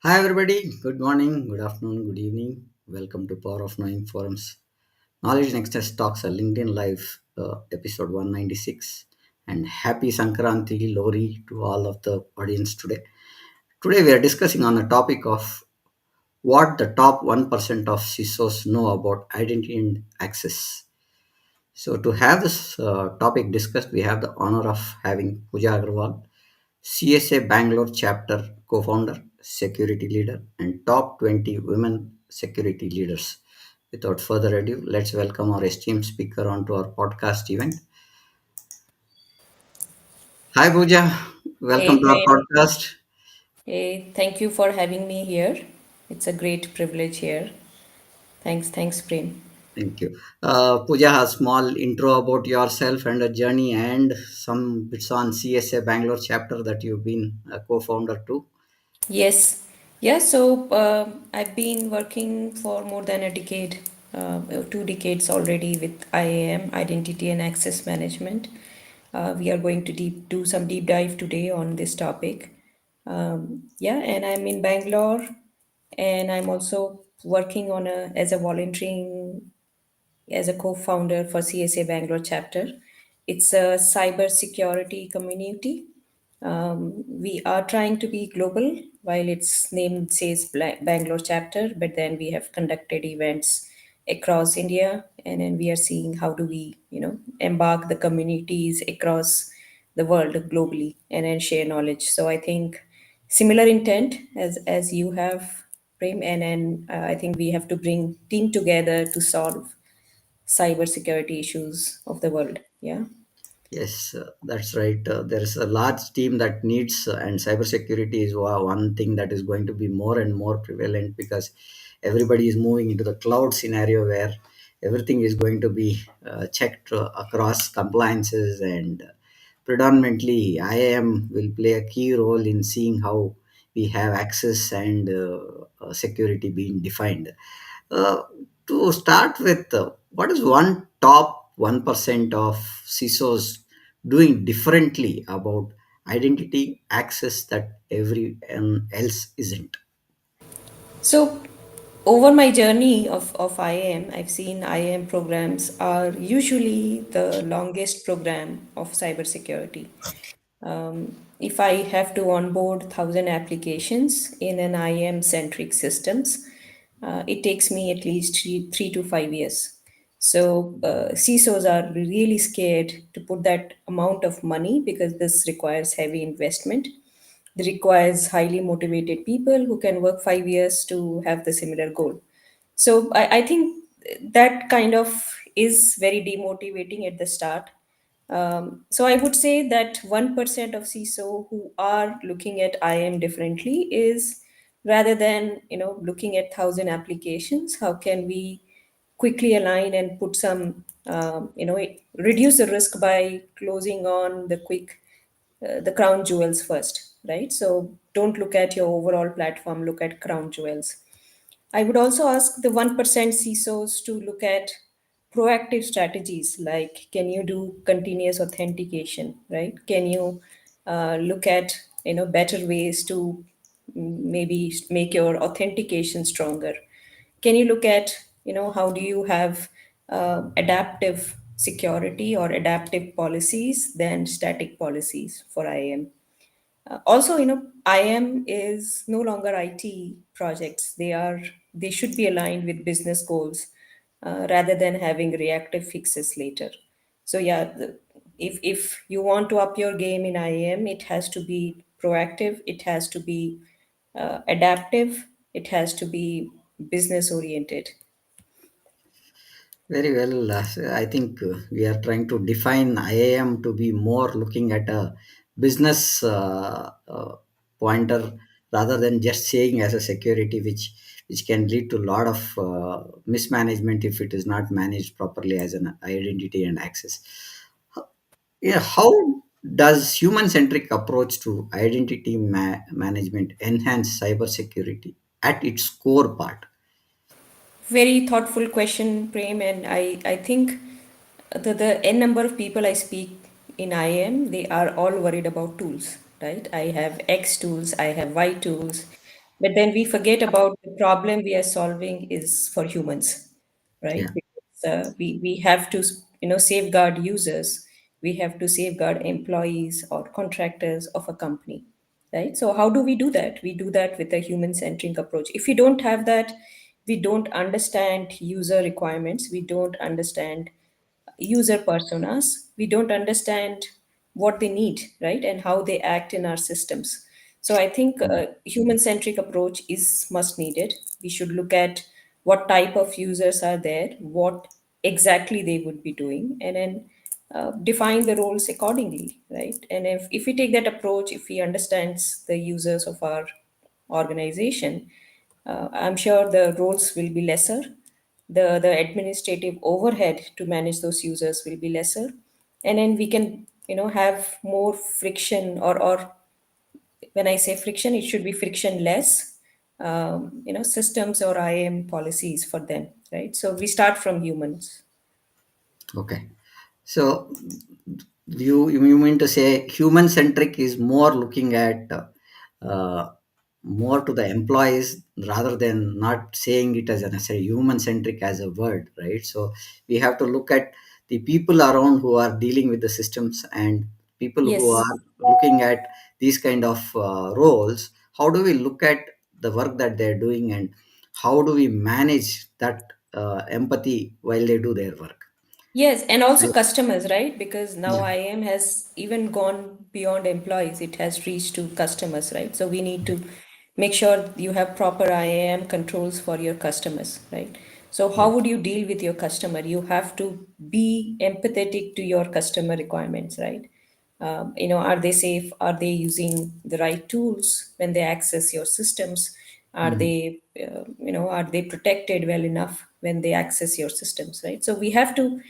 Hi, everybody. Good morning, good afternoon, good evening. Welcome to Power of Knowing Forums. Knowledge Nexus Talks, a LinkedIn Live, episode 196. And happy Sankranti Lori to all of the audience today. Today, we are discussing on a topic of what the top 1% of CISOs know about identity and access. So, to have this topic discussed, we have the honor of having Pooja Agarwala, CSA Bangalore chapter co-founder, security leader, and top 20 women security leaders. Without further ado, let's welcome our esteemed speaker onto our podcast event. Hi, Pooja. Welcome Hey, to our Prem. podcast. Hey, thank you for having me here. It's a great privilege here. Thanks, Prem. Thank you. Pooja, a small intro about yourself and a journey, and some bits on CSA Bangalore chapter that you've been a co-founder to. Yes, yeah. So I've been working for more than a decade, 2 decades already with IAM, Identity and Access Management. We are going to do some deep dive today on this topic. Yeah, and I'm in Bangalore, and I'm also working on as a volunteering as a co-founder for CSA Bangalore chapter. It's a cyber security community. We are trying to be global while its name says Bangalore chapter, but then we have conducted events across India, and then we are seeing how do we, embark the communities across the world globally and then share knowledge. So I think similar intent as you have, Prem, and then I think we have to bring team together to solve cybersecurity issues of the world. Yeah. Yes, that's right. There is a large team that needs, and cybersecurity is one thing that is going to be more and more prevalent because everybody is moving into the cloud scenario where everything is going to be checked across compliances, and predominantly IAM will play a key role in seeing how we have access and security being defined. Uh, to start with, what is one top 1% of CISOs doing differently about identity access that everyone else isn't? So over my journey of IAM, I've seen IAM programs are usually the longest program of cybersecurity. If I have to onboard 1,000 applications in an IAM centric systems, it takes me at least 3 to 5 years. So CISOs are really scared to put that amount of money because this requires heavy investment. It requires highly motivated people who can work 5 years to have the similar goal. So I think that kind of is very demotivating at the start. So I would say that 1% of CISO who are looking at IM differently is rather than looking at 1,000 applications, how can we quickly align and put some reduce the risk by closing on the crown jewels first, right? So don't look at your overall platform, look at crown jewels. I would also ask the 1% CISOs to look at proactive strategies like can you do continuous authentication, right? Can you look at better ways to maybe make your authentication stronger? Can you look at how do you have adaptive security or adaptive policies than static policies for IAM? Also, IM is no longer IT projects. They should be aligned with business goals rather than having reactive fixes later. So yeah, if you want to up your game in IAM, it has to be proactive. It has to be adaptive. It has to be business oriented. Very well. I think we are trying to define IAM to be more looking at a business pointer rather than just saying as a security, which can lead to a lot of mismanagement if it is not managed properly as an identity and access. Yeah, how does human-centric approach to identity management enhance cybersecurity at its core part? Very thoughtful question, Prem, and I think the n number of people I speak in IAM, they are all worried about tools, right? I have X tools, I have Y tools, But then we forget about the problem we are solving is for humans, Yeah. right? Because we have to, safeguard users. We have to safeguard employees or contractors of a company, right? So how do we do that? We do that with a human-centric approach. If we don't have that, we don't understand user requirements. We don't understand user personas. We don't understand what they need, right, and how they act in our systems. So I think human centric approach is must needed. We should look at what type of users are there, what exactly they would be doing, and then define the roles accordingly, right? And if we take that approach, if we understands the users of our organization, I'm sure the roles will be lesser, the administrative overhead to manage those users will be lesser, and then we can have more friction, or when I say friction, it should be frictionless, systems or IAM policies for them, right? So we start from humans. Okay. So you mean to say human centric is more looking at uh, more to the employees rather than not saying it as an as a human centric as a word, right? So we have to look at the people around who are dealing with the systems and people who Yes. are looking at these kind of roles. How do we look at the work that they're doing, and how do we manage that empathy while they do their work? Yes, and also Right. customers, right? Because now Yeah. IAM has even gone beyond employees, it has reached to customers, right? So we need to make sure you have proper IAM controls for your customers, right? So how Yeah. would you deal with your customer? You have to be empathetic to your customer requirements, right? Are they safe? Are they using the right tools when they access your systems? Are Mhm. they are they protected well enough when they access your systems, right? So we have to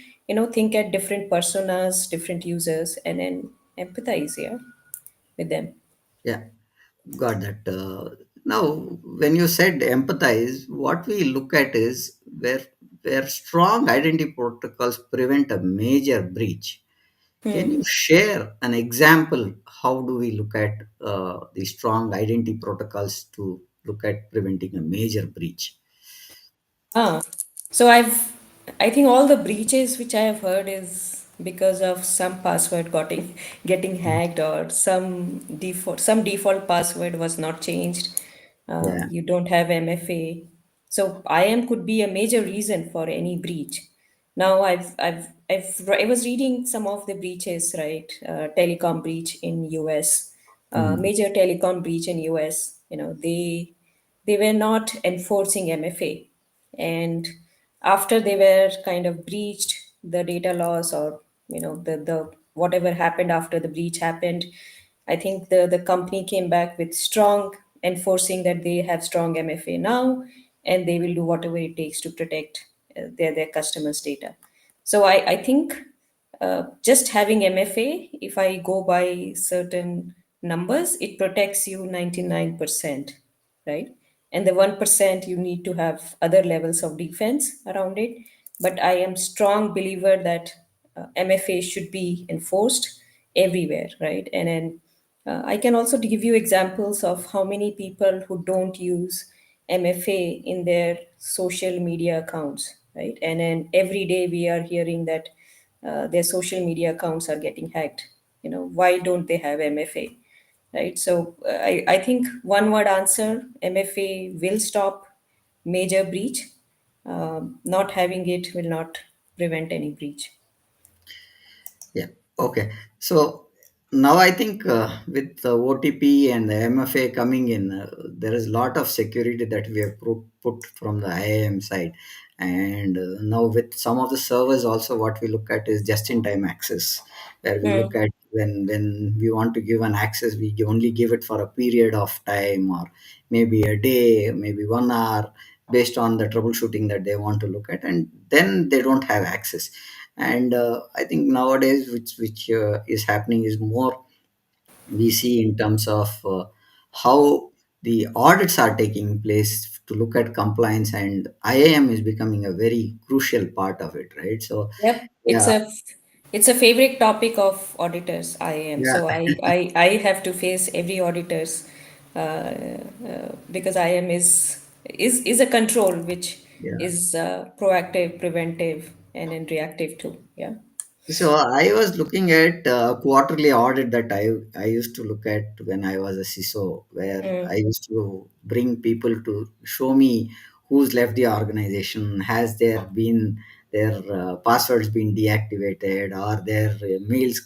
think at different personas, different users, and then empathize, yeah, with them. Yeah. Got that. Now, when you said empathize, what we look at is where strong identity protocols prevent a major breach. Can you share an example? How do we look at the strong identity protocols to look at preventing a major breach? Ah, so I think all the breaches which I have heard is because of some password getting hacked, or some default password was not changed. Yeah. You don't have MFA, so IAM could be a major reason for any breach. Now I was reading some of the breaches, right? Telecom breach in US, Mm. major telecom breach in US. They were not enforcing MFA, and after they were kind of breached the data loss, or the whatever happened after the breach happened, I think the company came back with strong enforcing that they have strong MFA now, and they will do whatever it takes to protect their customers data. So I think just having MFA, if I go by certain numbers, it protects you 99%, right? And the 1% you need to have other levels of defense around it. But I am strong believer that MFA should be enforced everywhere, right? And then I can also give you examples of how many people who don't use MFA in their social media accounts, right? And then every day we are hearing that their social media accounts are getting hacked. Why don't they have MFA? Right? So I think one word answer: MFA will stop major breach. Not having it will not prevent any breach. Yeah. Okay. So now I think with the OTP and the MFA coming in, there is a lot of security that we have put from the IAM side. And now with some of the servers also, what we look at is just-in-time access, where we Hmm. look at when we want to give an access, we only give it for a period of time, or maybe a day, maybe 1 hour, based on the troubleshooting that they want to look at, and then they don't have access. And I think nowadays which is happening is more we see in terms of how the audits are taking place to look at compliance, and IAM is becoming a very crucial part of it, right? So Yep, yeah. it's a favorite topic of auditors. I am Yeah. so I have to face every auditors because IM is a control which Yeah. is proactive, preventive, and then reactive too. Yeah. So I was looking at quarterly audit that I used to look at when I was a CISO, where I Mm. used to bring people to show me who's left the organization. Has there been their passwords been deactivated, or their mails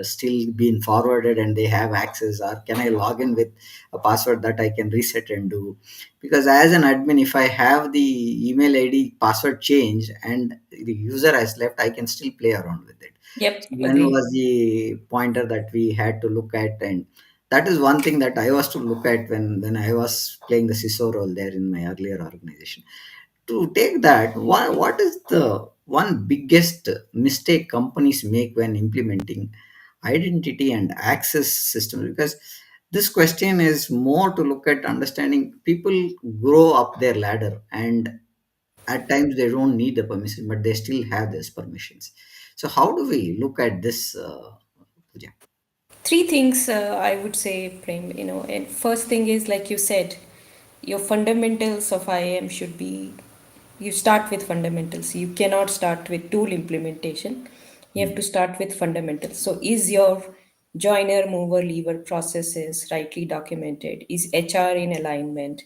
still been forwarded and they have access, or can I log in with a password that I can reset and do? Because as an admin, if I have the email ID password changed and the user has left, I can still play around with it. Yep. So when Agree. was the pointer that we had to look at? And that is one thing that I was to look at when I was playing the CISO role there in my earlier organization. To take that, what is the one biggest mistake companies make when implementing identity and access systems? Because this question is more to look at understanding people grow up their ladder, and at times they don't need the permission, but they still have these permissions. So how do we look at this, Pooja? Three things I would say, Prem. And first thing is, like you said, your fundamentals of IAM should be, you start with fundamentals. You cannot start with tool implementation. You have to Mm. start with fundamentals. So, is your joiner, mover, lever processes rightly documented? Is HR in alignment?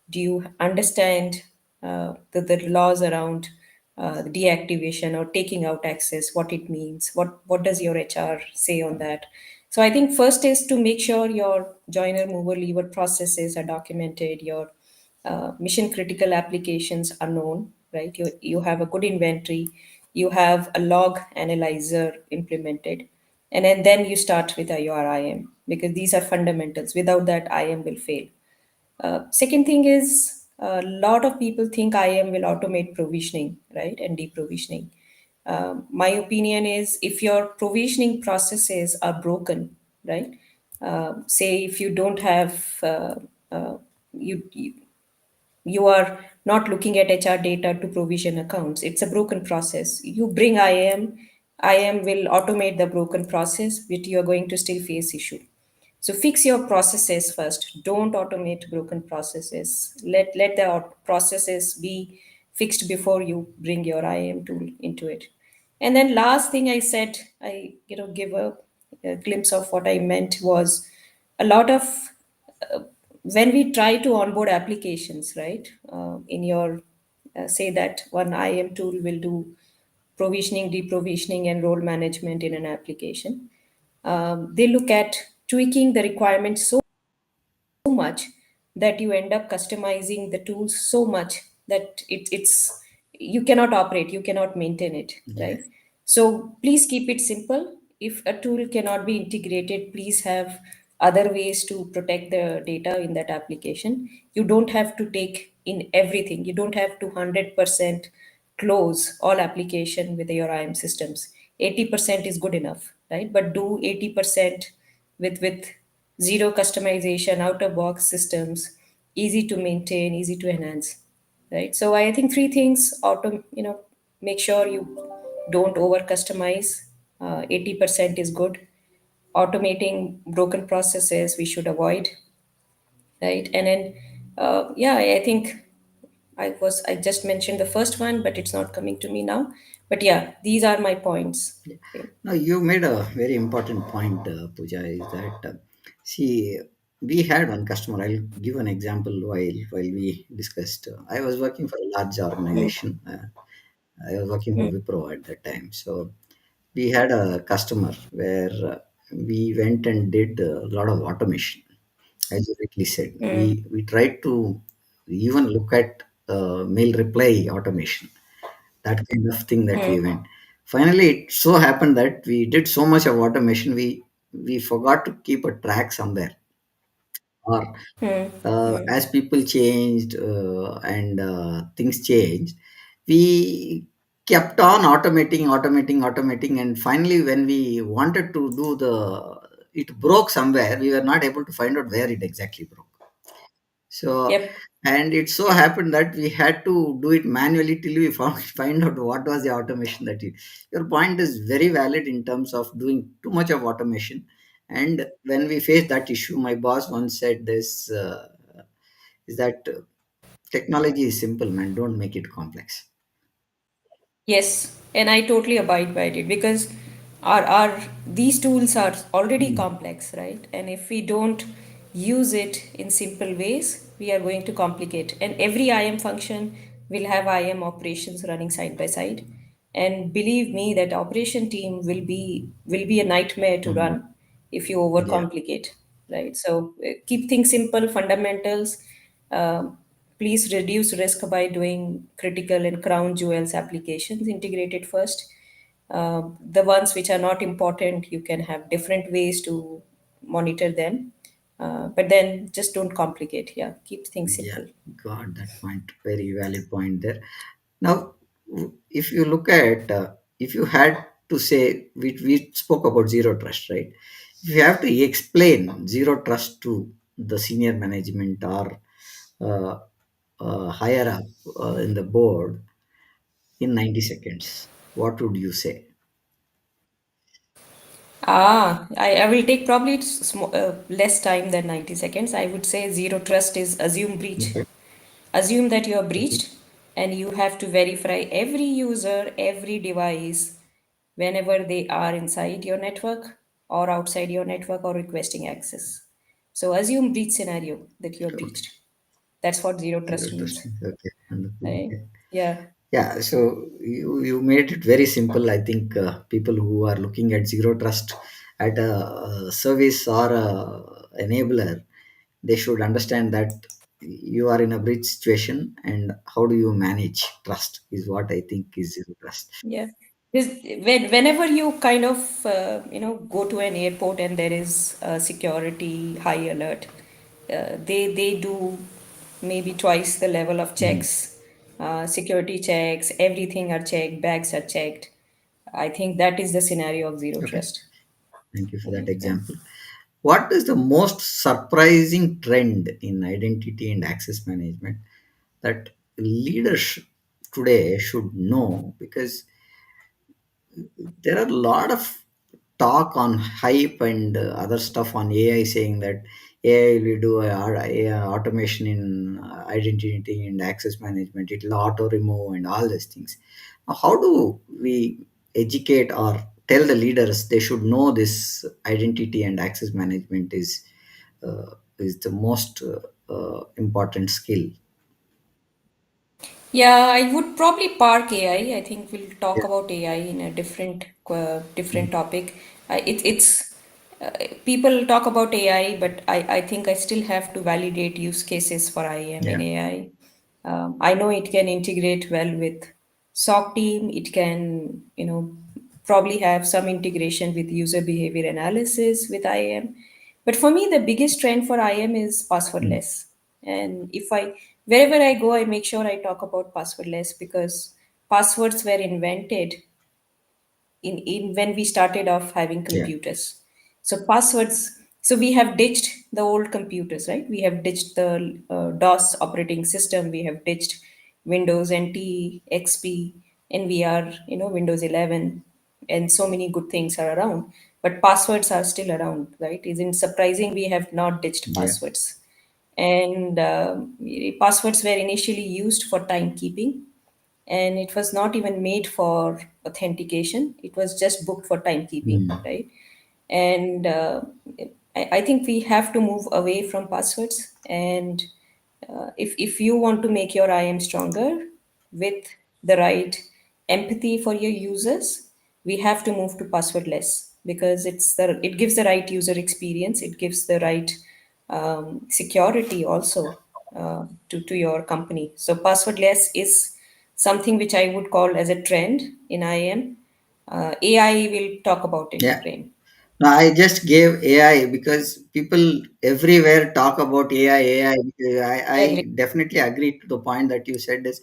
Do you understand the laws around deactivation or taking out access, what it means? What does your HR say on that? So I think first is to make sure your joiner, mover, lever processes are documented, your mission critical applications are known, right? You have a good inventory, you have a log analyzer implemented, and then you start with your IM because these are fundamentals. Without that, IM will fail. Second thing is a lot of people think IAM will automate provisioning, right, and deprovisioning. My opinion is if your provisioning processes are broken, right, say if you don't have you you are not looking at HR data to provision accounts. It's a broken process. You bring IAM, IAM will automate the broken process, but you're going to still face issue. So fix your processes first. Don't automate broken processes. Let the processes be fixed before you bring your IAM tool into it. And then last thing I said, I give a glimpse of what I meant was a lot of when we try to onboard applications, right? In your say that one IAM tool will do provisioning, deprovisioning, and role management in an application. They look at tweaking the requirements so much that you end up customizing the tools so much that it's you cannot operate, you cannot maintain it, Yeah. right? So please keep it simple. If a tool cannot be integrated, please have other ways to protect the data in that application. You don't have to take in everything, you don't have to 100% close all application with your IM systems. 80% is good enough, right? But do 80% with zero customization, out of box systems, easy to maintain, easy to enhance, right? So I think three things: make sure you don't over customize. 80% is good. Automating broken processes we should avoid, right? And then yeah, I think I just mentioned the first one, but it's not coming to me now. But yeah, these are my points. Okay. Now, you made a very important point, Pooja, is that, see, we had one customer. I'll give an example while we discussed. I was working for a large Mm, organization. I was working for mm, Wipro at that time. So we had a customer where we went and did a lot of automation. As you rightly said, mm, we tried to even look at mail reply automation, that kind of thing that we mm, went. Finally, it so happened that we did so much of automation, we forgot to keep a track somewhere. Or mm, mm. as people changed and things changed, we kept on automating, and finally, when we wanted to do it broke somewhere. We were not able to find out where it exactly broke. So, Yep. and it so happened that we had to do it manually till we find out what was the automation that you. Your point is very valid in terms of doing too much of automation. And when we face that issue, my boss once said this, is that technology is simple, man. Don't make it complex. Yes, and I totally abide by it because our these tools are already Hmm. complex, right? And if we don't use it in simple ways, we are going to complicate. And every IM function will have IM operations running side by side. And believe me, that operation team will be a nightmare to Hmm. run if you Yeah. overcomplicate, right? So keep things simple, fundamentals. Um Please reduce risk by doing critical and crown jewels applications integrated first. The ones which are not important, you can have different ways to monitor them. But then just don't complicate. Yeah, keep things Yeah, simple. got that point. Very valid point there. Now, if you look at, if you had to say, we spoke about zero trust, right? If you have to explain zero trust to the senior management or uh, higher up in the board in 90 seconds, what would you say? I will take probably less time than 90 seconds. I would say zero trust is assume breach. Okay. Assume that you are Mhm. breached and you have to verify every user, every device whenever they are inside your network or outside your network or requesting access. So assume breach scenario that you are Okay. breached. That's what zero Zero trust trust. means. Okay. Wonderful. Right? Okay. Yeah. Yeah, so you made it very simple. I think people who are looking at zero trust at a, service or a enabler, they should understand that you are in a bridge situation and how do you manage trust is what I think is zero trust. Yeah. Whenever you kind of go to an airport and there is a security high alert, they do maybe twice the level of Mhm. checks, security checks, everything are checked, bags are checked. I think that is the scenario of zero Okay, trust. thank you for that Right? Yeah. example. What is the most surprising trend in identity and access management that leaders today should know? Because there are a lot of talk on hype and other stuff on AI saying that AI will do AI automation in identity and access management. It will auto remove and all these things. Now, how do we educate or tell the leaders they should know this identity and access management is the most important skill? Yeah, I would probably park AI. I think we'll Yeah. talk about AI in a different Mm. topic. It's people talk about AI, but I think I still have to validate use cases for IAM and Yeah. AI. I know it can integrate well with SOC team. It can, probably have some integration with user behavior analysis with IAM. But for me, the biggest trend for IAM is Mm. passwordless. And if I wherever I go, I make sure I talk about passwordless because passwords were invented in when we started off having Yeah. computers. So passwords. So we have ditched the old computers, right? We have ditched the DOS operating system. We have ditched Windows NT, XP, and we are Windows 11, and so many good things are around. But passwords are still around, right? Isn't surprising we have not ditched Yeah. passwords. And passwords were initially used for timekeeping, and it was not even made for authentication. It was just booked for timekeeping, Mm. right? And I think we have to move away from passwords. And if you want to make your IM stronger with the right empathy for your users, we have to move to passwordless because it gives the right user experience. It gives the right security also to your company. So passwordless is something which I would call as a trend in IAM. AI will talk about it, Yeah. Prem. No, I just gave AI because people everywhere talk about AI. AI. Agree. I definitely agree to the point that you said is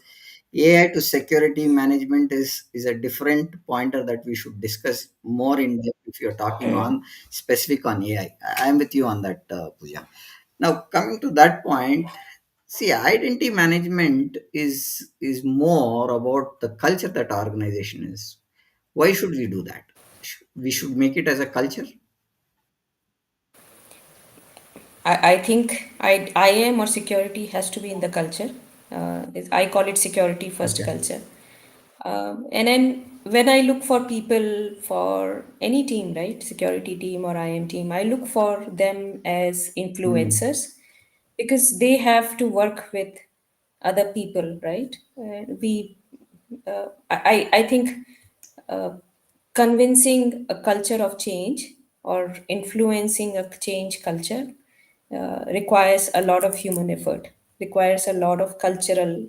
AI to security management is a different pointer that we should discuss more in depth if you're talking on specific on AI. I'm with you on that, Pooja. Now coming to that point, see, identity management is more about the culture that organization is. Why should we do that? We should make it as a culture. I think IAM or security has to be in the culture. I call it security first Okay. culture. And then when I look for people for any team, right, security team or IM team, I look for them as Mm, influencers because they have to work with other people, right? I think uh, convincing a culture of change or influencing a change culture requires a lot of human effort, requires a lot of cultural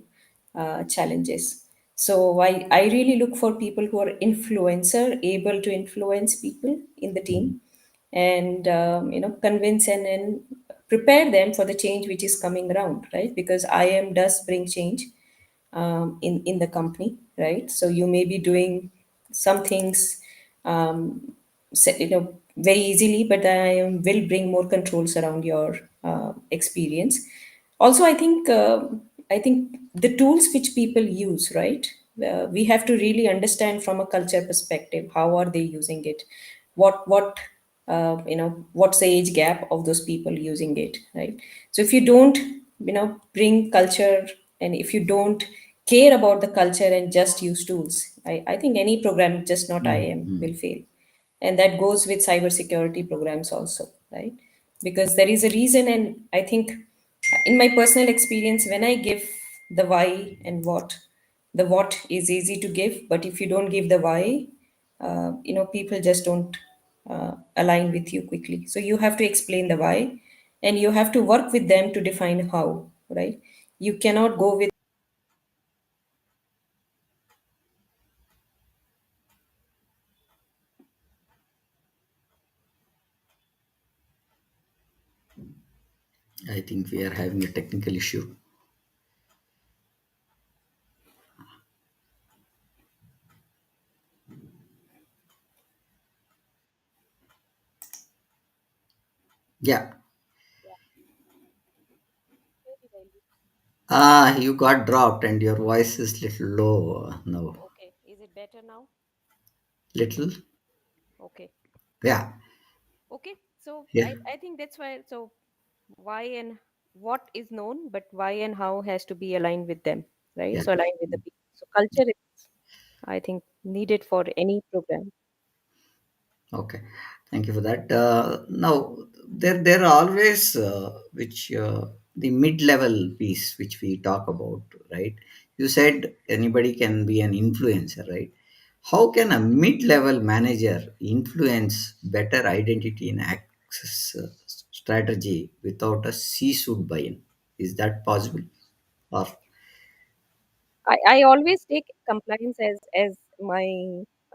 challenges. So I really look for people who are influencer, able to influence people in the mm, team, and convince and prepare them for the change which is coming around, right? Because IM does bring change in the company, right? So you may be doing some things, very easily, but I will bring more controls around your experience. Also, I think the tools which people use, right? We have to really understand from a culture perspective how are they using it, what what's the age gap of those people using it, right? So if you don't bring culture, and if you don't care about the culture and just use tools, I think any program, just not mm, IM, mm. will fail. And that goes with cybersecurity programs also, right? Because there is a reason, and I think in my personal experience, when I give the why and what, the what is easy to give, but if you don't give the why, people just don't align with you quickly. So you have to explain the why, and you have to work with them to define how, right? You cannot go with I think we are having a technical issue. Yeah. Ah, you got dropped and your voice is little low now. Okay, is it better now? Little? Okay. Yeah. Okay, so Yeah. I think that's why. So why and what is known, but why and how has to be aligned with them, right? Yeah. So aligned with the people. So culture is, I think, needed for any program. Okay, thank you for that. Now, there are always which the mid-level piece which we talk about, right? You said anybody can be an influencer, right? How can a mid-level manager influence better identity and access strategy without a C-suite buy-in? Is that possible? Or I always take compliance as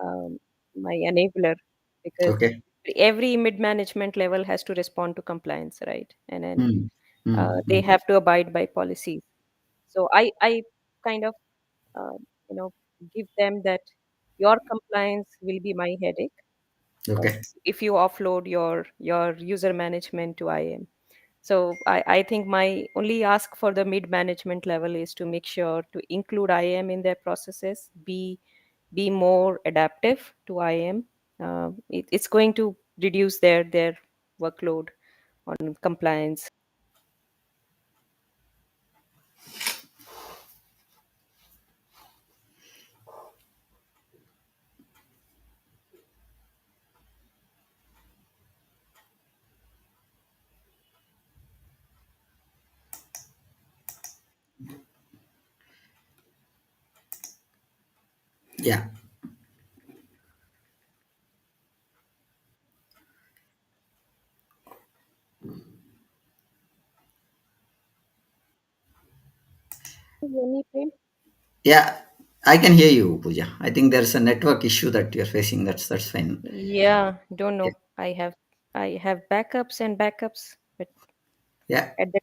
um, my enabler, because okay? every mid management level has to respond to compliance, right? And then Hmm. Hmm. they Hmm. have to abide by policies. So I kind of uh, you know give them that your compliance will be my headache uh, Okay. if you offload your user management to IM. So I think my only ask for the mid management level is to make sure to include IM in their processes, be more adaptive to IM. It's going to reduce their workload on compliance. Yeah. Any Prem? Yeah, I can hear you, Pooja. I think there's a network issue that you're facing. That's fine. Yeah, don't Yeah, know. I have backups and backups, but yeah. at the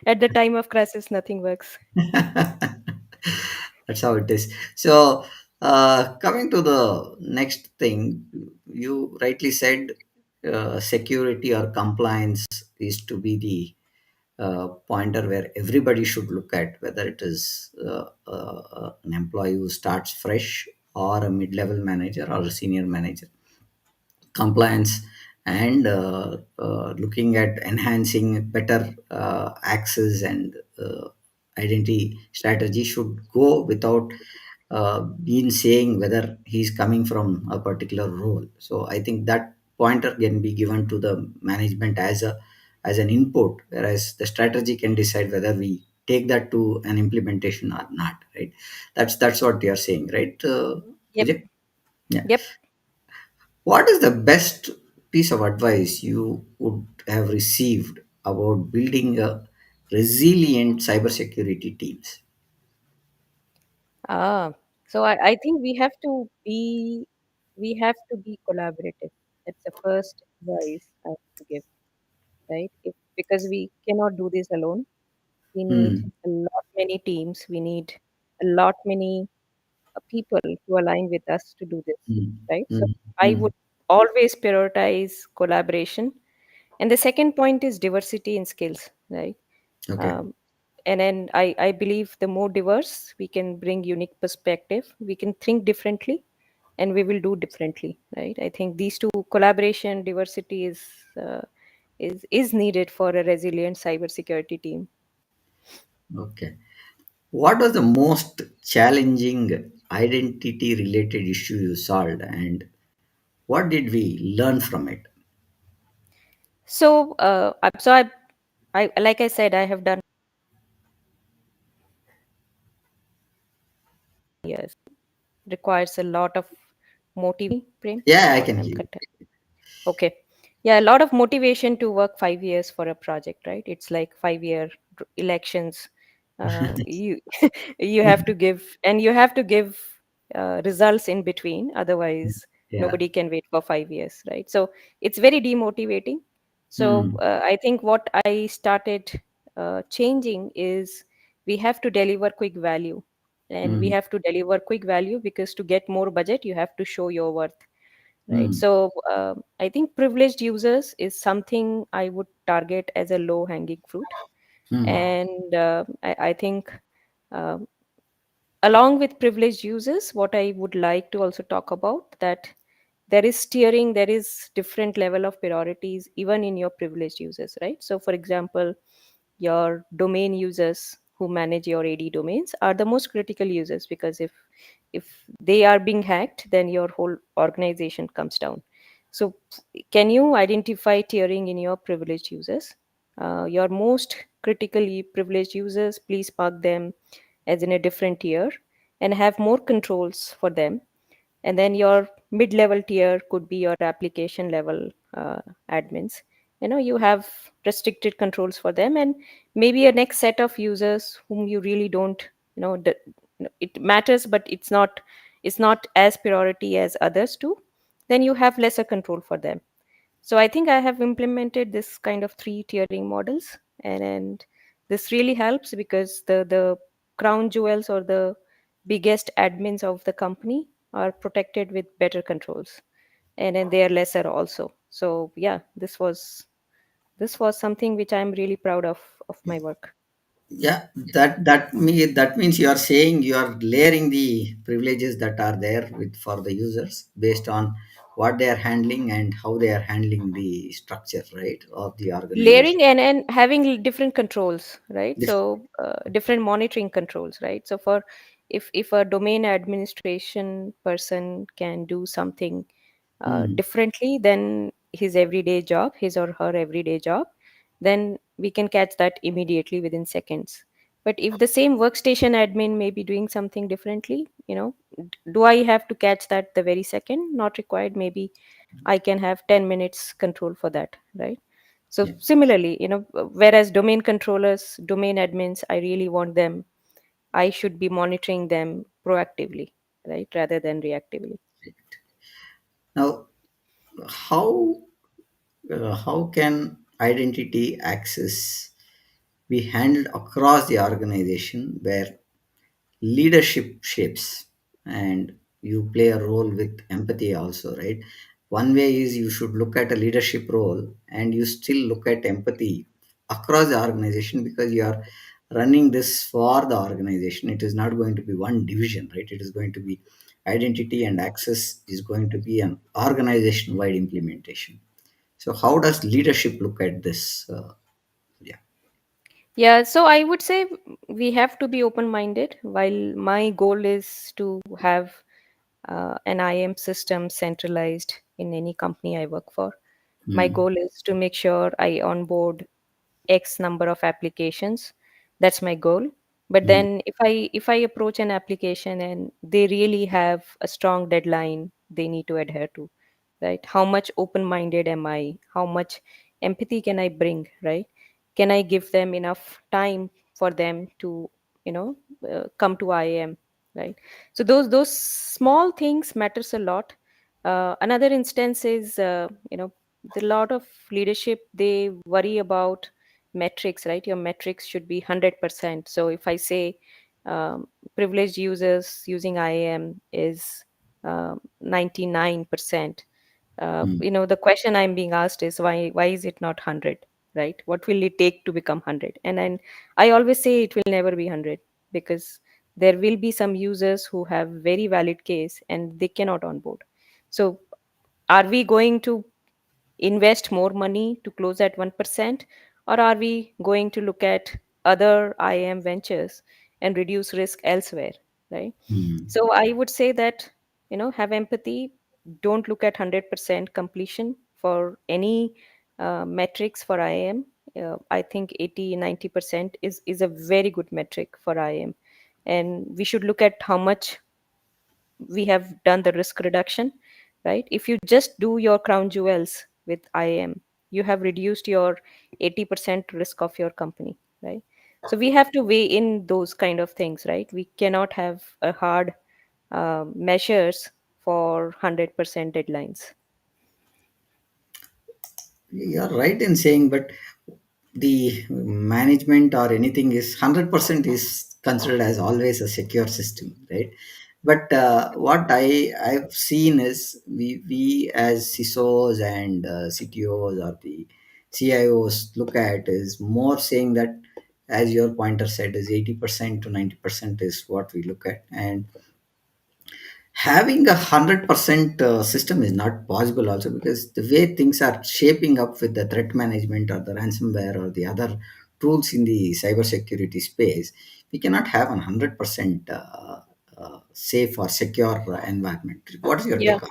at the time of crisis, nothing works. That's how it is. So, coming to the next thing, you rightly said security or compliance is to be the pointer where everybody should look at, whether it is an employee who starts fresh or a mid-level manager or a senior manager. Compliance and looking at enhancing better access and identity strategy should go without been saying whether he's coming from a particular role. So I think that pointer can be given to the management as an input, whereas the strategy can decide whether we take that to an implementation or not. Right? That's what you are saying, right, Yep. Pooja? Yeah. Yep. What is the best piece of advice you would have received about building a resilient cybersecurity teams? Ah, so I think we have to be collaborative. That's the first advice I have to give, right? Because we cannot do this alone. We need Hmm. a lot many teams. We need a lot many people to align with us to do this, Hmm. right? So Hmm. I Hmm. would always prioritize collaboration. And the second point is diversity in skills, right? Okay. Um, and then I believe the more diverse we can bring unique perspective, we can think differently and we will do differently, right? I think these two collaboration, diversity uh, is needed for a resilient cybersecurity team. Okay. What was the most challenging identity related issue you solved, and what did we learn from it? So like I said, I have done years. Requires a lot of motivation, Prem, Yeah, I or can I'm hear cut. Okay. Yeah, a lot of motivation to work 5 years for a project, right? It's like 5 year elections. You you have to give, and you have to give results in between. you. Otherwise, Yeah. nobody can wait for 5 years, right? So it's very demotivating. So Hmm. I think what I started changing is we have to deliver quick value, and we Hmm. have to deliver quick value because to get more budget, you have to show your worth, right? Hmm. So I think privileged users is something I would target as a low hanging fruit. Hmm. And I think uh, along with privileged users, what I would like to also talk about that there is steering, there is different level of priorities even in your privileged users, right? So for example, your domain users who manage your AD domains are the most critical users, because if they are being hacked, then your whole organization comes down. So can you identify tiering in your privileged users? Your most critically privileged users, please park them as in a different tier and have more controls for them. And then your mid-level tier could be your application level admins. You have restricted controls for them, and maybe a next set of users whom you really don't, it matters, but it's not as priority as others too. Then you have lesser control for them. So I think I have implemented this kind of three tiering models, and this really helps because the crown jewels or the biggest admins of the company are protected with better controls, and then they are lesser also. So yeah, this was something which I'm really proud of my work. Yeah, that means you are saying you are layering the privileges that are there with for the users based on what they are handling and how they are handling the structure, right, of the organization. Layering and having different controls, right? This, So different monitoring controls, right? So for if a domain administration person can do something hmm, differently than his or her everyday job, then we can catch that immediately within seconds. But if the same workstation admin may be doing something differently, do I have to catch that the very second? Not required. Maybe I can have 10 minutes control for that, right? So yeah, similarly, whereas domain controllers, domain admins, I really want them, I should be monitoring them proactively, right, rather than reactively. right. Now, how how can identity access be handled across the organization where leadership shapes and you play a role with empathy also, right? One way is you should look at a leadership role and you still look at empathy across the organization because you are running this for the organization. It is not going to be one division, right? It is going to be identity and access is going to be an organization wide implementation. So how does leadership look at this? Yeah. Yeah, so I would say we have to be open minded. While my goal is to have an IM system centralized in any company I work for, my Mm, goal is to make sure I onboard X number of applications. That's my goal. But mm, then if I approach an application and they really have a strong deadline they need to adhere to, right? How much open minded am I? How much empathy can I bring, right? Can I give them enough time for them to, you know, come to IIM, right? So those small things matters a lot. Another instance is, the lot of leadership, they worry about metrics, right? Your metrics should be 100%. So if I say privileged users using IAM is 99%, mm, the question I'm being asked is why is it not 100, right? What will it take to become 100? And then I always say it will never be 100, because there will be some users who have very valid case and they cannot onboard. So are we going to invest more money to close at 1%, or are we going to look at other IAM ventures and reduce risk elsewhere, right? mm. So I would say that, have empathy. Don't look at 100% completion for any metrics for IAM. I think 80-90% is a very good metric for IAM, and we should look at how much we have done the risk reduction, right? If you just do your crown jewels with IAM, you have reduced your 80% risk of your company, right? So we have to weigh in those kind of things, right? We cannot have a hard measures for 100% deadlines. You're right in saying, but the management or anything is 100% is considered as always a secure system, right? But what I've seen is we as CISOs and CTOs or the CIOs look at is more saying that, as your pointer said, is 80% to 90% is what we look at. And having 100% system is not possible also, because the way things are shaping up with the threat management or the ransomware or the other tools in the cybersecurity space, we cannot have a 100% safe or secure environment. What is your Yeah, take on?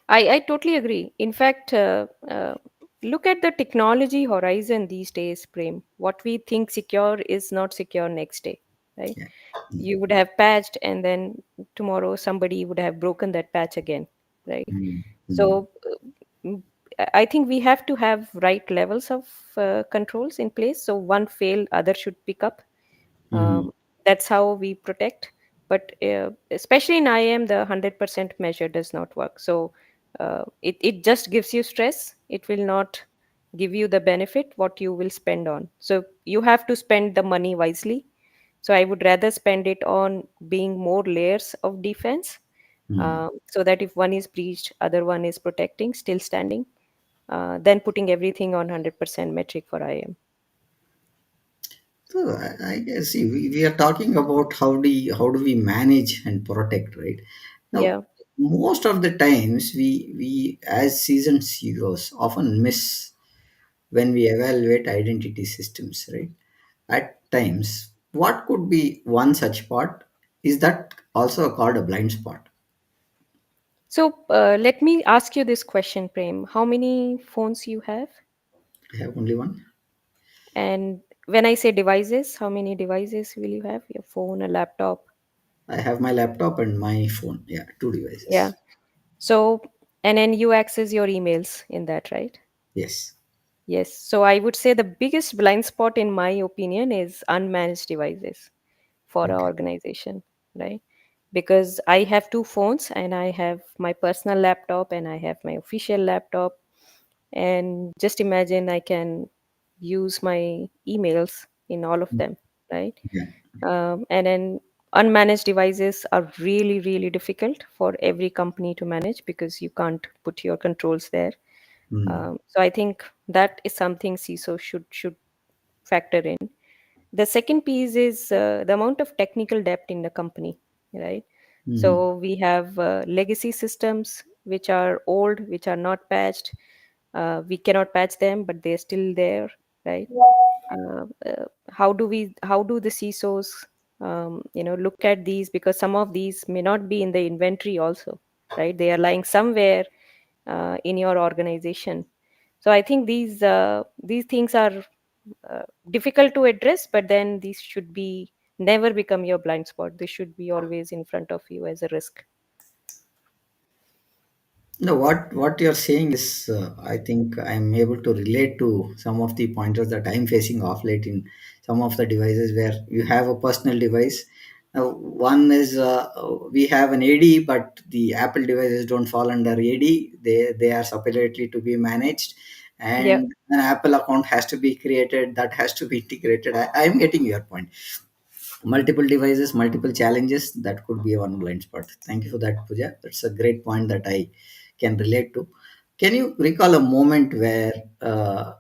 I totally agree. In fact, look at the technology horizon these days, Prem. What we think secure is not secure next day, right? Yeah. You would have patched, and then tomorrow somebody would have broken that patch again, right? Mm, mm, So mm, I think we have to have right levels of controls in place. So one fail, other should pick up. mm, That's how we protect. But especially in IAM, the 100% measure does not work. So it just gives you stress. It will not give you the benefit what you will spend on. So you have to spend the money wisely. So I would rather spend it on being more layers of defense, mm. so that if one is breached, other one is protecting, still standing, than putting everything on 100% metric for IAM. So I guess, see, we are talking about how do we manage and protect, right? Now, Yeah. most of the times we as seasoned CEOs often miss when we evaluate identity systems, right? At times, what could be one such part? Is that also called a blind spot? So let me ask you this question, Prem. How many phones you have? I have only one. And when I say devices, how many devices will you have? Your phone, a laptop? I have my laptop and my phone. Yeah, two Yeah. devices. So, and then you access your emails in that, right? Yes. Yes. So I would say the biggest blind spot, in my opinion, is unmanaged devices for our Okay. organization, right? Because I have two phones, and I have my personal laptop and I have my official laptop. And just imagine I can use my emails in all of them, right? Yeah. And then unmanaged devices are really, really difficult for every company to manage, because you can't put your controls there. Mm. So I think that is something CISO should factor in. The second piece is the amount of technical debt in the company, right? Mm. So we have legacy systems which are old, which are not patched. We cannot patch them, but they're still there, right? How do the CISOs, look at these, because some of these may not be in the inventory also, right? They are lying somewhere in your organization. So I think these things are difficult to address, but then these should be never become your blind spot. They should be always in front of you as a risk. No, what you're saying is, I think I'm able to relate to some of the pointers that I'm facing off late in some of the devices where you have a personal device. One is we have an AD, but the Apple devices don't fall under AD. They are separately to be managed, Yeah. and an Apple account has to be created. That has to be integrated. I'm getting your point. Multiple devices, multiple challenges, that could be one blind spot. Thank you for that, Pooja. That's a great point that I can relate to. Can you recall a moment where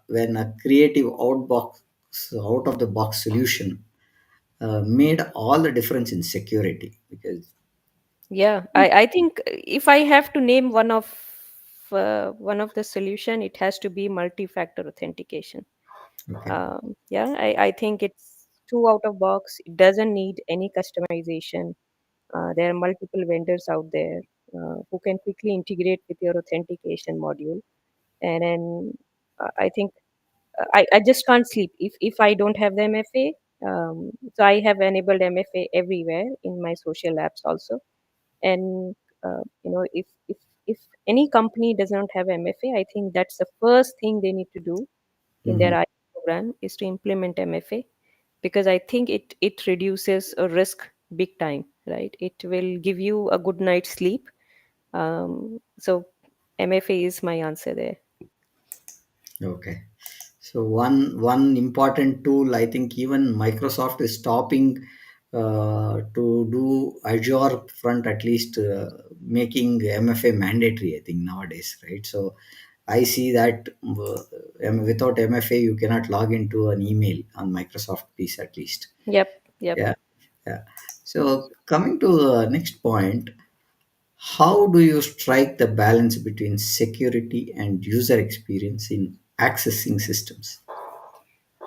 when a creative out of the box solution made all the difference in security? Because Yeah, I think if I have to name one of the solution, it has to be multi-factor authentication. okay. Yeah, I think it's too out of box. It doesn't need any customization. There are multiple vendors out there who can quickly integrate with your authentication module. And then I think I just can't sleep if I don't have the MFA. So I have enabled MFA everywhere in my social apps also. And if any company does not have MFA, I think that's the first thing they need to do in their Mhm. I program is to implement MFA, because I think it reduces a risk big time, right? It will give you a good night's sleep. So MFA is my answer there. Okay. So one important tool, I think even Microsoft is stopping to do Azure front, at least making MFA mandatory, I think nowadays, right? So I see that without MFA you cannot log into an email on Microsoft piece at least. Yep, yep. Yeah, yeah. So coming to the next point, how do you strike the balance between security and user experience in accessing systems?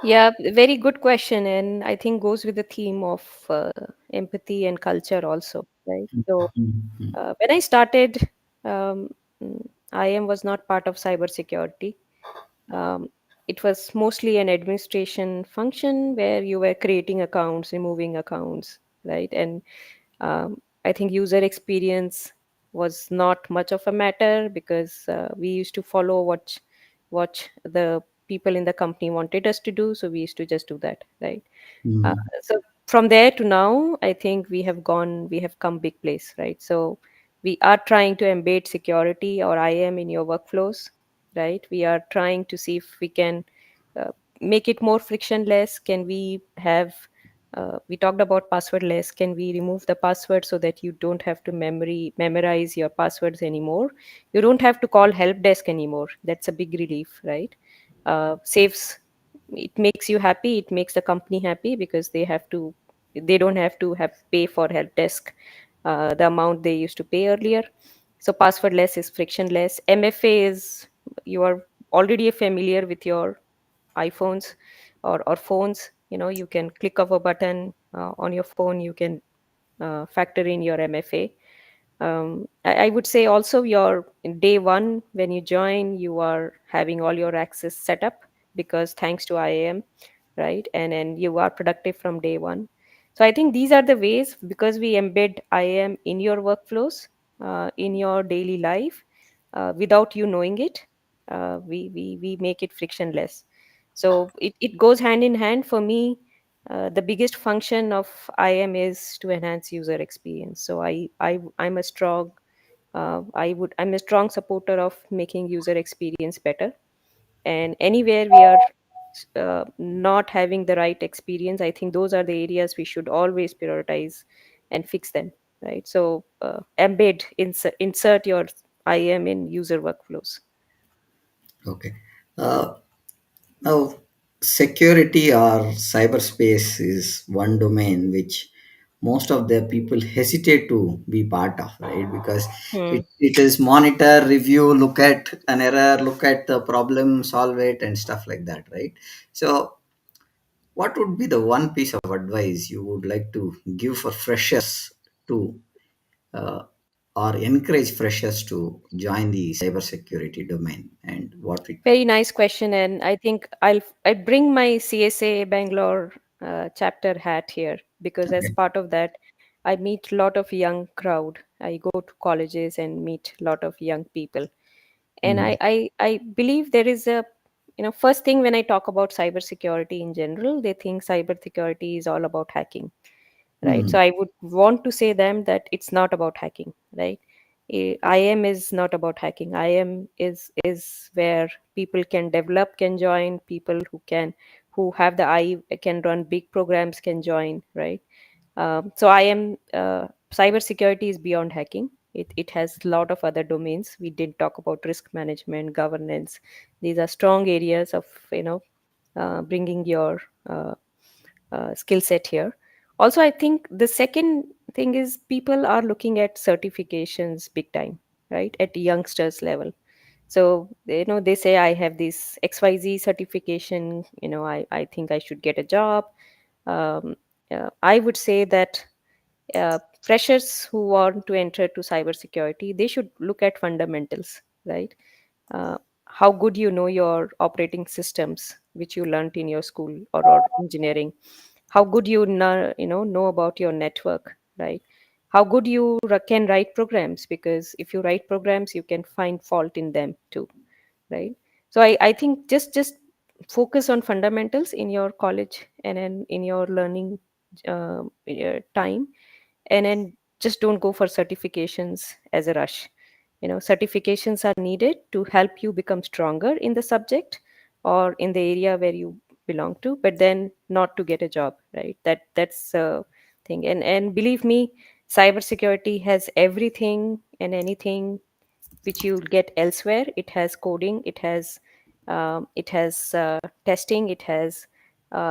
Yeah, very good question, and I think goes with the theme of empathy and culture also, right? So Mhm. when I started, um, IM was not part of cybersecurity. Um, it was mostly an administration function where you were creating accounts, removing accounts, right? And I think user experience was not much of a matter, because we used to follow what the people in the company wanted us to do, so we used to just do that, right? uh, Mhm. so from there to now, I think we have come big place, right? So we are trying to embed security or IAM in your workflows, right? We are trying to see if we can uh, make it more frictionless. Can we have we talked about passwordless. Can we remove the password so that you don't have to memorize your passwords anymore? You don't have to call help desk anymore. That's a big relief, right? Saves It makes you happy, it makes the company happy, because they don't have to have pay for help desk the amount they used to pay earlier. So passwordless is frictionless. MFA is, you are already familiar with your iPhones or phones. You can click of a button on your phone, you can factor in your MFA. I would say also, your in day one when you join, you are having all your access set up, because thanks to IAM, right? And then you are productive from day one. So I think these are the ways, because we embed IAM in your workflows, in your daily life, without you knowing it. We make it frictionless. So it goes hand in hand for me. The biggest function of IAM is to enhance user experience. So I'm a strong I'm a strong supporter of making user experience better. And anywhere we are not having the right experience, I think those are the areas we should always prioritize and fix them, right? So insert your IAM in user workflows. Okay. Uh, Now, security or cyberspace is one domain which most of the people hesitate to be part of, right? Because Hmm. it is monitor, review, look at an error, look at the problem, solve it, and stuff like that, right? So what would be the one piece of advice you would like to give for freshers to uh, or encourage freshers to join the cybersecurity domain, and what it? Very nice question, and I think I bring my CSA Bangalore chapter hat here because as Okay. part of that, I meet a lot of young crowd. I go to colleges and meet a lot of young people, and Mm, I believe there is a, first thing when I talk about cybersecurity in general, they think cybersecurity is all about hacking, right? mm, So I would want to say them that it's not about hacking, right? IM is not about hacking. IM is where people can develop, can join, people who have the eye can run big programs can join, right? So IM cybersecurity is beyond hacking. It has a lot of other domains. We did talk about risk management, governance. These are strong areas of bringing your skill set here. Also, I think the second thing is people are looking at certifications big time, right, at youngsters level. So they say I have this XYZ certification, I think I should get a job. um, I would say that freshers who want to enter to cybersecurity, they should look at fundamentals, right? How good you know your operating systems, which you learned in your school or engineering. How good you know about your network, right? How good you can write programs, because if you write programs, you can find fault in them too, right? So I think just focus on fundamentals in your college and then in your learning time, and then just don't go for certifications as a rush. Certifications are needed to help you become stronger in the subject or in the area where you belong to, but then not to get a job, right? That's a thing. And believe me, cybersecurity has everything and anything which you'll get elsewhere. It has coding, it has testing, it has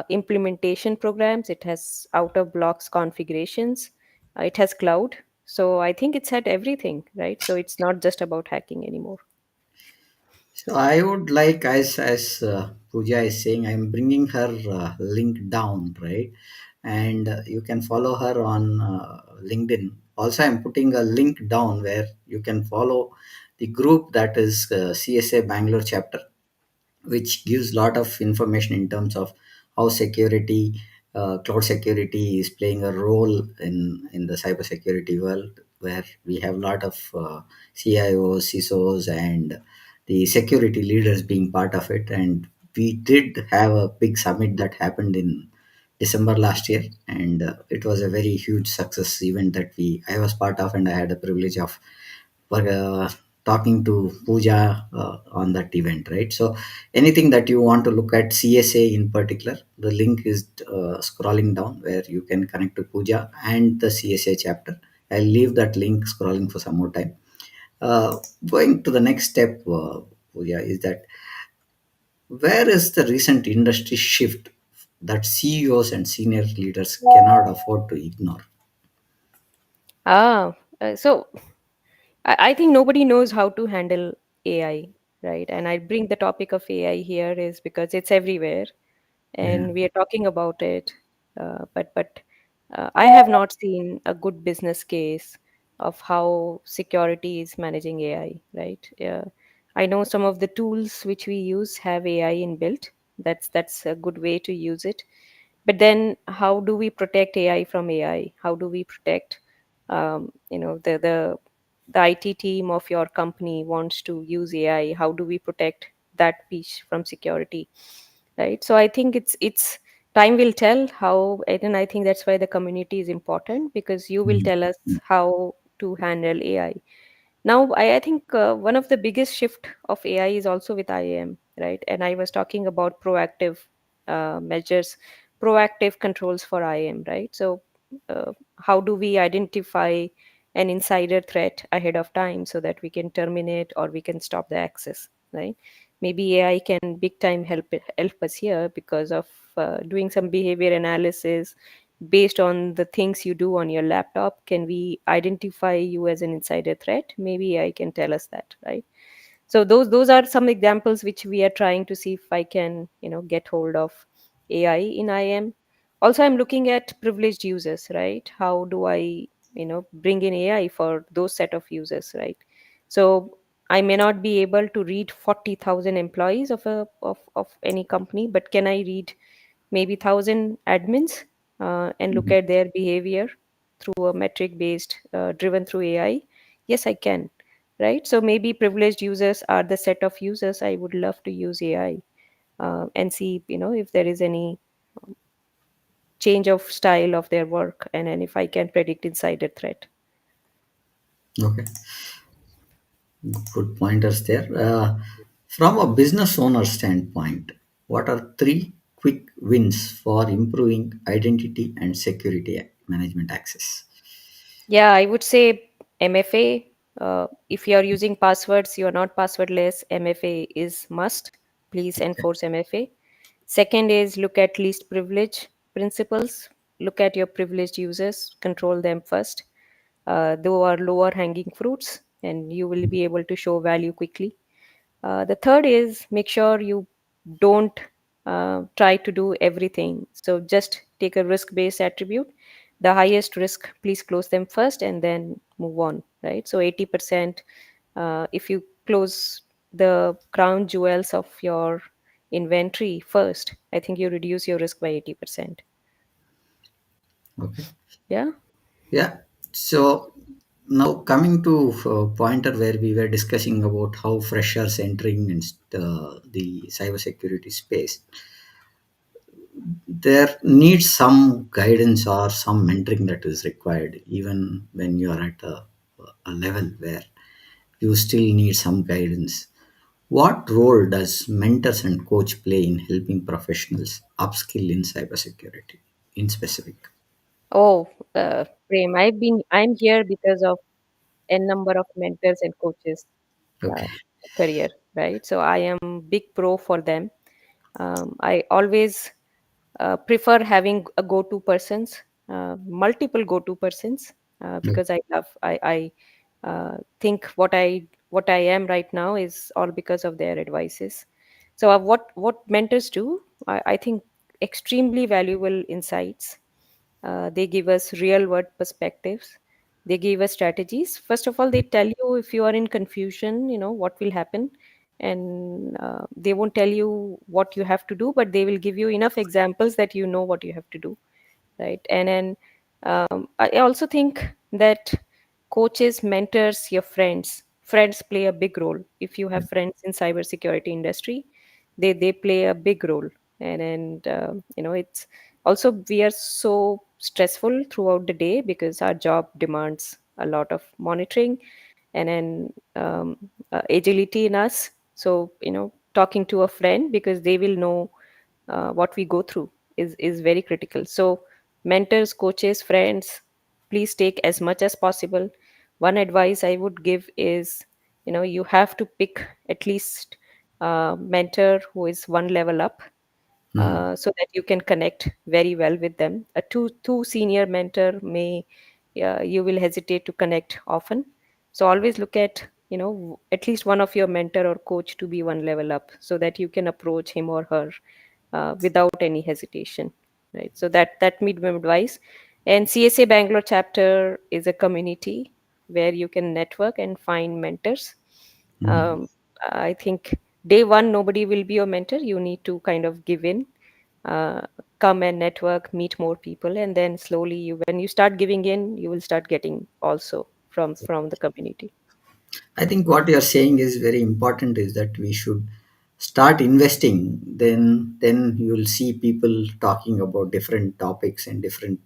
implementation programs, it has out of blocks configurations, it has cloud. So I think it's had everything, right? So it's not just about hacking anymore. so I would like, as Pooja is saying, I'm bringing her link down, right? And you can follow her on LinkedIn. Also, I'm putting a link down where you can follow the group that is CSA Bangalore chapter, which gives lot of information in terms of how security, cloud security is playing a role in the cybersecurity world, where we have a lot of CIOs, CISOs, and the security leaders being part of it. And we did have a big summit that happened in December last year, and it was a very huge success event that we I was part of, and I had the privilege of for talking to Pooja on that event, right? So, anything that you want to look at CSA in particular, the link is scrolling down where you can connect to Pooja and the CSA chapter. I'll leave that link scrolling for some more time. Going to the next step, Pooja, is that where is the recent industry shift that CEOs and senior leaders cannot afford to ignore? So I think nobody knows how to handle AI, right? And I bring the topic of AI here is because it's everywhere Yeah. and we are talking about it. But I have not seen a good business case of how security is managing AI, right? I know some of the tools which we use have AI inbuilt. That's a good way to use it. But then, how do we protect AI from AI? How do we protect, the IT team of your company wants to use AI? How do we protect that piece from security? Right. So I think it's time will tell how, and I think that's why the community is important, because you will Mhm. tell us how to handle AI. Now I think one of the biggest shift of AI is also with IAM, right? And I was talking about proactive measures, proactive controls for IAM, right? So how do we identify an insider threat ahead of time so that we can terminate or we can stop the access, right? Maybe AI can big time help us here because of doing some behavior analysis, based on the things you do on your laptop, can we identify you as an insider threat? Maybe I can tell us that, right? So those are some examples which we are trying to see if I can, get hold of AI in IM. Also, I'm looking at privileged users, right? How do I, bring in AI for those set of users, right? So I may not be able to read 40,000 employees of any company, but can I read maybe 1,000 admins and look Mhm. at their behavior through a metric based, driven through AI? Yes, I can, right? So maybe privileged users are the set of users I would love to use AI, and see, if there is any change of style of their work, and if I can predict insider threat. Okay, good pointers there. From a business owner standpoint, what are three quick wins for improving identity and security management access? Yeah, I would say MFA. If you are using passwords, you are not passwordless. MFA is must. Please enforce MFA. Second is look at least privilege principles. Look at your privileged users, control them first. Though are lower hanging fruits, and you will be able to show value quickly. The third is make sure you don't try to do everything. So just take a risk based attribute. The highest risk, please close them first and then move on, right? So 80%, if you close the crown jewels of your inventory first, I think you reduce your risk by 80%. Okay. Yeah. Yeah. So now coming to pointer where we were discussing about how freshers entering in the cybersecurity space, there needs some guidance or some mentoring that is required, even when you are at a level where you still need some guidance. What role does mentors and coach play in helping professionals upskill in cybersecurity in specific? Oh, Prem, I'm here because of n number of mentors and coaches, uh, Okay. career, right? So I am big pro for them. I always prefer having a go-to persons, multiple go-to persons, because I think what I am right now is all because of their advices. So what mentors do, I think extremely valuable insights. They give us real world perspectives. They give us strategies. First of all, they tell you if you are in confusion, what will happen. And they won't tell you what you have to do, but they will give you enough examples that you know what you have to do, right? And then I also think that coaches, mentors, your friends play a big role. If you have friends in cybersecurity industry, they play a big role. And it's also, we are so stressful throughout the day because our job demands a lot of monitoring, and then agility in us. So talking to a friend, because they will know what we go through, is very critical. So mentors, coaches, friends, please take as much as possible. One advice I would give is, you have to pick at least a mentor who is one level up, Mhm. so that you can connect very well with them. A too senior mentor may, you will hesitate to connect often. So always look at, at least one of your mentor or coach to be one level up, so that you can approach him or her without any hesitation, right? So that medium advice. And CSA Bangalore chapter is a community where you can network and find mentors. Mhm. um, I think day one nobody will be your mentor. You need to kind of give in, uh, come and network, meet more people, and then slowly, when you start giving in, you will start getting also from the community. I think what you're saying is very important is that we should start investing. Then you'll see people talking about different topics and different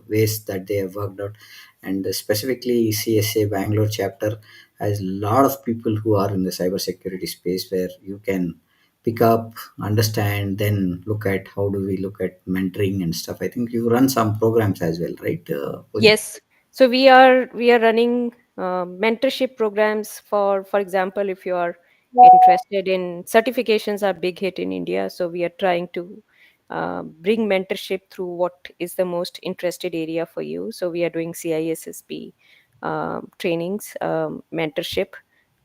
ways that they have worked out. And specifically, CSA Bangalore chapter has a lot of people who are in the cybersecurity space where you can pick up, understand, then look at how do we look at mentoring and stuff. I think you run some programs as well, right, Pooja? Yes. So we are running mentorship programs. For example, if you are interested in certifications, are big hit in India. So we are trying to bring mentorship through what is the most interested area for you. So we are doing CISSP trainings, mentorship,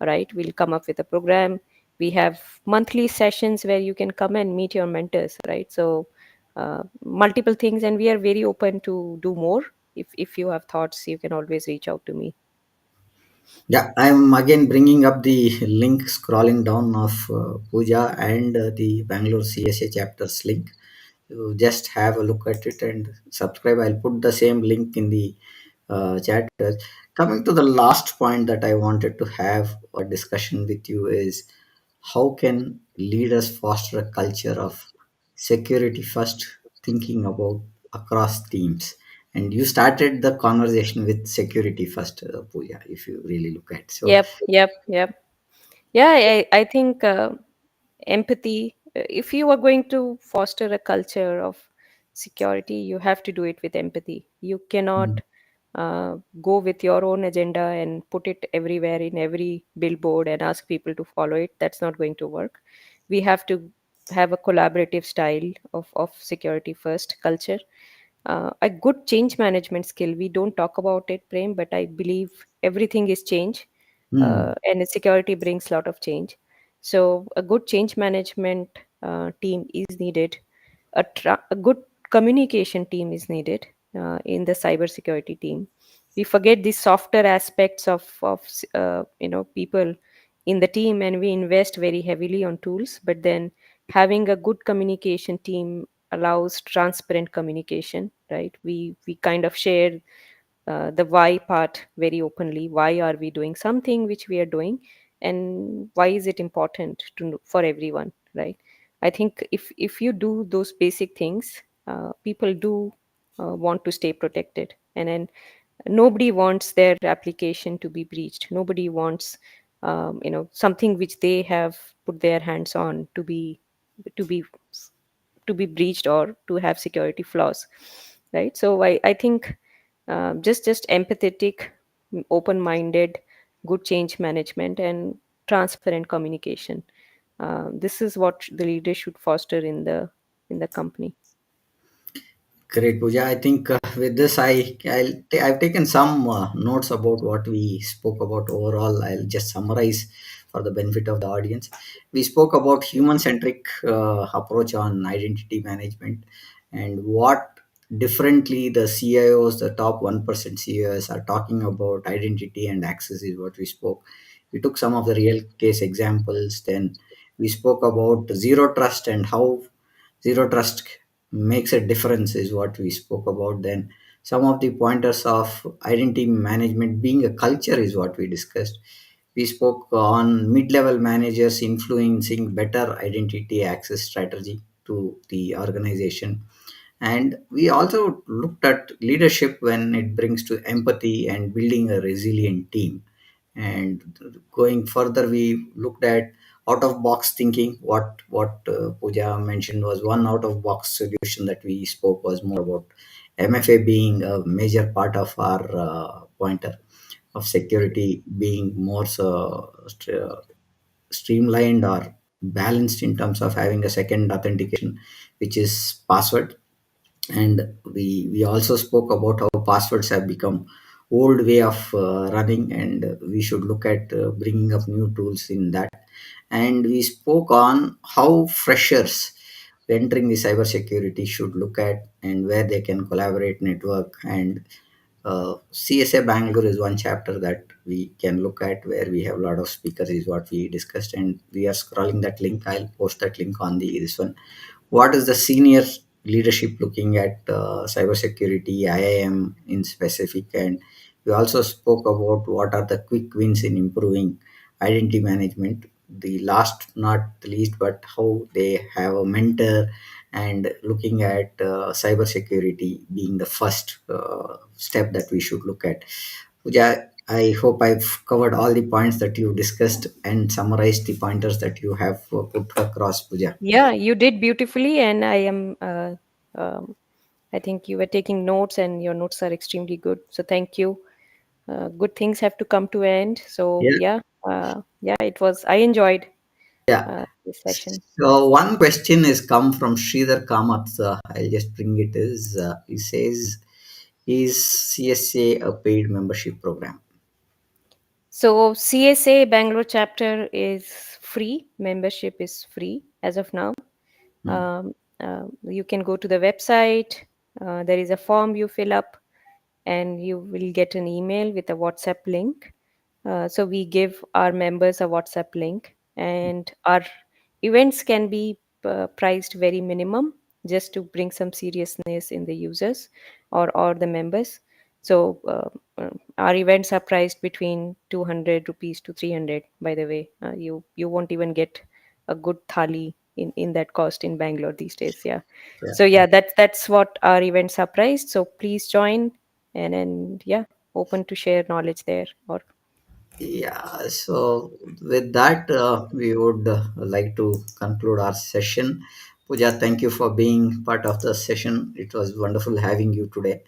right? We'll come up with a program. We have monthly sessions where you can come and meet your mentors, right? So multiple things, and we are very open to do more. If you have thoughts, you can always reach out to me. Yeah, I'm again bringing up the link, scrolling down of Pooja and the Bangalore CSA chapters link. You just have a look at it and subscribe. I'll put the same link in the chat. Coming to the last point that I wanted to have a discussion with you is how can leaders foster a culture of security first, thinking about across teams? And you started the conversation with security first, Pooja, if you really look at. So, Yep. Yeah, I think empathy, if you are going to foster a culture of security, you have to do it with empathy. You cannot go with your own agenda and put it everywhere in every billboard and ask people to follow it. That's not going to work. We have to have a collaborative style of security first culture. A good change management skill, we don't talk about it, Prem, but I believe everything is change, hmm, and security brings a lot of change. So a good change management team is needed. A good communication team is needed in the cybersecurity team. We forget the softer aspects of people in the team, and we invest very heavily on tools. But then having a good communication team allows transparent communication, right? We kind of share the why part very openly. Why are we doing something which we are doing, and why is it important for everyone, right? I think if you do those basic things, people do want to stay protected, and then nobody wants their application to be breached. Nobody wants something which they have put their hands on to be to be breached or to have security flaws, right? So I think just empathetic, open minded, good change management, and transparent communication. This is what the leader should foster in the company. great, Pooja. I think with this, I've taken some notes about what we spoke about overall. I'll just summarize for the benefit of the audience. We spoke about human-centric approach on identity management and what differently the CIOs, the top 1% CIOs, are talking about identity and access is what we spoke. We took some of the real case examples. Then we spoke about zero trust and how zero trust makes a difference is what we spoke about. Then some of the pointers of identity management being a culture is what we discussed. We spoke on mid-level managers influencing better identity access strategy to the organization, and we also looked at leadership when it brings to empathy and building a resilient team. And going further, we looked at out of box thinking. What Pooja mentioned was one out of box solution that we spoke was more about MFA being a major part of our pointer of security being more so streamlined or balanced in terms of having a second authentication, which is password. And we also spoke about how passwords have become old way of running, and we should look at bringing up new tools in that. And we spoke on how freshers entering the cybersecurity should look at and where they can collaborate, network, and CSA Bangalore is one chapter that we can look at where we have a lot of speakers is what we discussed, and we are scrolling that link. I'll post that link on the this one. What is the senior leadership looking at cybersecurity, IIM in specific? And we also spoke about what are the quick wins in improving identity management. The last, not the least, but how they have a mentor and looking at cybersecurity being the first step that we should look at. Pooja, I hope I've covered all the points that you discussed and summarized the pointers that you have put across, Pooja. Yeah, you did beautifully, and um, I think you were taking notes, and your notes are extremely good. So thank you. Good things have to come to an end. So Yeah, yeah, yeah, it was. I enjoyed. Yeah. this session. So one question is come from Sridhar Kamath. I'll just bring it. He says, "Is CSA a paid membership program?" So CSA Bangalore chapter is free. Membership is free as of now. Hmm. You can go to the website. There is a form you fill up, and you will get an email with a WhatsApp link. So we give our members a WhatsApp link, and our events can be priced very minimum, just to bring some seriousness in the users or the members. So our events are priced between 200 rupees to 300. By the way, you won't even get a good thali in that cost in Bangalore these days. Yeah. So Yeah. yeah, that's what our events are priced. So please join, and yeah, open to share knowledge there. Or Yeah, so with that, we would like to conclude our session. Pooja, thank you for being part of the session. It was wonderful having you today.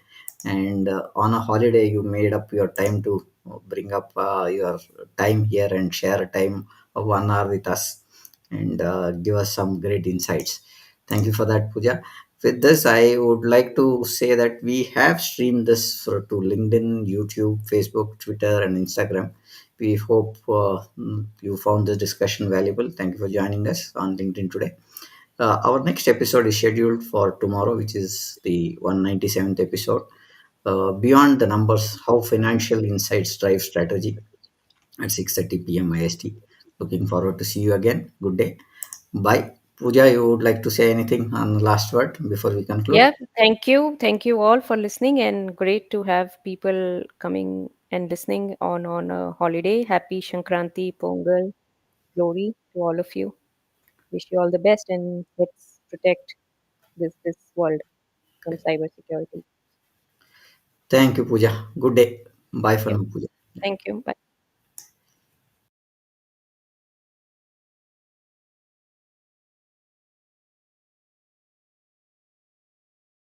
And on a holiday, you made up your time to bring up your time here and share a time of 1 hour with us and give us some great insights. Thank you for that, Pooja. With this, I would like to say that we have streamed this to LinkedIn, YouTube, Facebook, Twitter, and Instagram. We hope you found this discussion valuable. Thank you for joining us on LinkedIn today. Our next episode is scheduled for tomorrow, which is the 197th episode. Beyond the numbers, how financial insights drive strategy at 6:30 p.m. IST. Looking forward to see you again. Good day. Bye. Pooja, you would like to say anything on the last word before we conclude? yeah, thank you all for listening, and great to have people coming and listening on a holiday. Happy Shankranti, Pongal, glory to all of you. Wish you all the best, and let's protect this world from cybersecurity. Thank you, Pooja. Good day. Bye Thank for you. now, Pooja. Thank you. Bye.